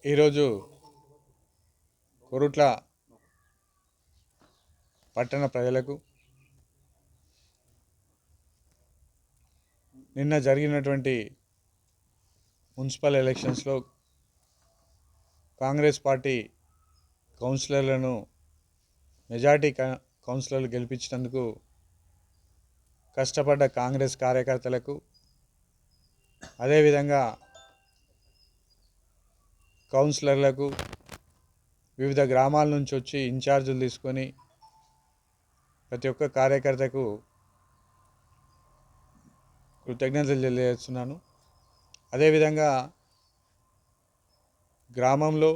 ఈరోజు కొరుట్ల పట్టణ ప్రజలకు నిన్న జరిగినటువంటి మున్సిపల్ ఎలక్షన్స్లో కాంగ్రెస్ పార్టీ కౌన్సిలర్లను మెజార్టీ కౌన్సిలర్లు గెలిపించినందుకు కష్టపడ్డ కాంగ్రెస్ కార్యకర్తలకు, అదేవిధంగా కౌన్సిలర్లకు, వివిధ గ్రామాల నుంచి వచ్చి ఇన్ఛార్జీలు తీసుకొని ప్రతి ఒక్క కార్యకర్తకు కృతజ్ఞతలు తెలియజేస్తున్నాను. అదేవిధంగా గ్రామంలో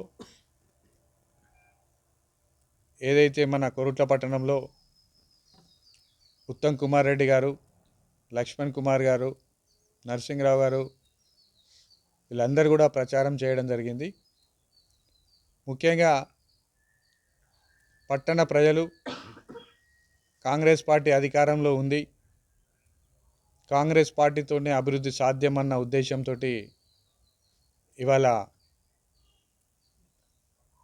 ఏదైతే మన కొరుట్ల పట్టణంలో ఉత్తమ్ కుమార్ రెడ్డి గారు, లక్ష్మణ్ కుమార్ గారు, నరసింహరావు గారు వీళ్ళందరూ కూడా ప్రచారం చేయడం జరిగింది. ముఖ్యంగా పట్టణ ప్రజలు కాంగ్రెస్ పార్టీ అధికారంలో ఉంది, కాంగ్రెస్ పార్టీతోనే అభివృద్ధి సాధ్యమన్న ఉద్దేశంతో ఇవాళ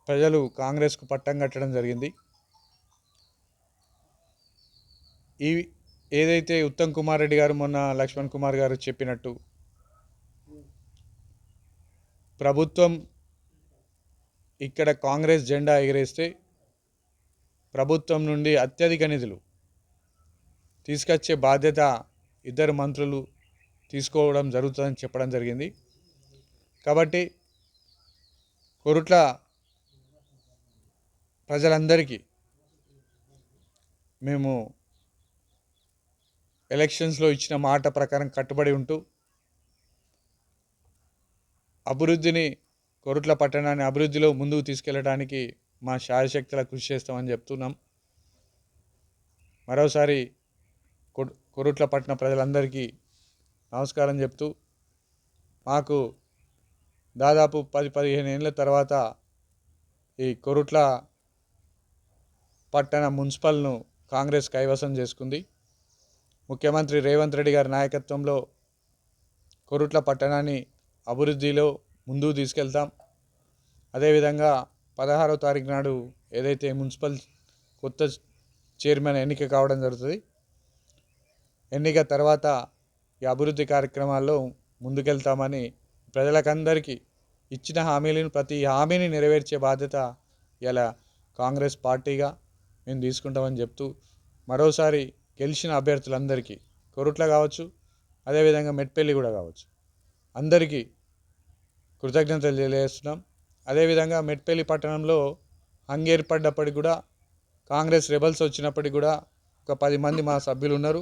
ప్రజలు కాంగ్రెస్కు పట్టం కట్టడం జరిగింది. ఈ ఏదైతే ఉత్తమ్ కుమార్ రెడ్డి గారు మొన్న లక్ష్మణ్ కుమార్ గారు చెప్పినట్టు ప్రభుత్వం ఇక్కడ కాంగ్రెస్ జెండా ఎగిరేస్తే ప్రభుత్వం నుండి అత్యధిక నిధులు తీసుకొచ్చే బాధ్యత ఇద్దరు మంత్రులు తీసుకోవడం జరుగుతుందని చెప్పడం జరిగింది. కాబట్టి కొరుట్ల ప్రజలందరికీ మేము ఎలక్షన్స్లో ఇచ్చిన మాట ప్రకారం కట్టుబడి ఉంటూ అభివృద్ధిని, కొరుట్ల పట్టణాన్ని అభివృద్ధిలో ముందుకు తీసుకెళ్ళడానికి మా శాయశక్తులా కృషి చేస్తామని చెప్తున్నాం. మరోసారి కొరుట్ల పట్టణ ప్రజలందరికీ నమస్కారం చెప్తూ, మాకు దాదాపు 10-15 ఏళ్ళ తర్వాత ఈ కొరుట్ల పట్టణ మున్సిపల్ను కాంగ్రెస్ కైవసం చేసుకుంది. ముఖ్యమంత్రి రేవంత్ రెడ్డి గారి నాయకత్వంలో కొరుట్ల పట్టణాన్ని అభివృద్ధిలో ముందుకు తీసుకెళ్తాం. అదేవిధంగా 16వ తారీఖు నాడు ఏదైతే మున్సిపల్ కొత్త చైర్మన్ ఎన్నిక కావడం జరుగుతుంది, ఎన్నిక తర్వాత ఈ అభివృద్ధి కార్యక్రమాల్లో ముందుకెళ్తామని ప్రజలకందరికీ ఇచ్చిన హామీలను ప్రతి హామీని నెరవేర్చే బాధ్యత ఇలా కాంగ్రెస్ పార్టీగా మేము తీసుకుంటామని చెప్తూ, మరోసారి గెలిచిన అభ్యర్థులందరికీ కొరుట్ల కావచ్చు, అదేవిధంగా మెట్పల్లి కూడా కావచ్చు, అందరికీ కృతజ్ఞతలు తెలియజేస్తున్నాం. అదేవిధంగా మెట్పల్లి పట్టణంలో హంగేర్పడ్డప్పటికి కూడా కాంగ్రెస్ రెబల్స్ వచ్చినప్పటికి కూడా ఒక 10 మంది మా సభ్యులు ఉన్నారు.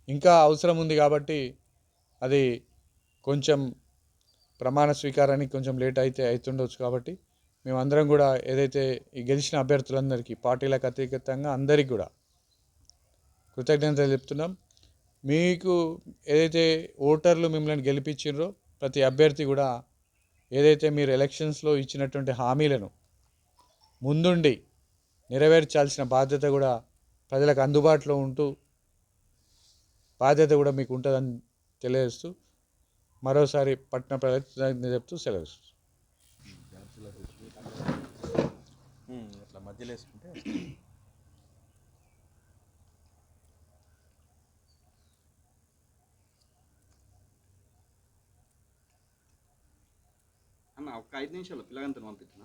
ఇంకా అవసరం ఉంది కాబట్టి అది కొంచెం ప్రమాణ స్వీకారానికి కొంచెం లేట్ అవుతుండొచ్చు. కాబట్టి మేమందరం కూడా ఏదైతే ఈ గెలిచిన అభ్యర్థులందరికీ పార్టీలకు అతీతంగా అందరికీ కూడా కృతజ్ఞతలు చెప్తున్నాం. మీకు ఏదైతే ఓటర్లు మిమ్మల్ని గెలిపించారో ప్రతి అభ్యర్థి కూడా ఏదైతే మీరు ఎలక్షన్స్లో ఇచ్చినటువంటి హామీలను ముందుండి నెరవేర్చాల్సిన బాధ్యత కూడా ప్రజలకు అందుబాటులో ఉంటూ బాధ్యత కూడా మీకు ఉంటుందని తెలియజేస్తూ మరోసారి పట్టణ ప్రజలకు చెప్తూ సెలవు. అట్లా మధ్యలో వేసుకుంటే అన్న ఒక 5 నిమిషాలు పిల్లగంతను పంపించిన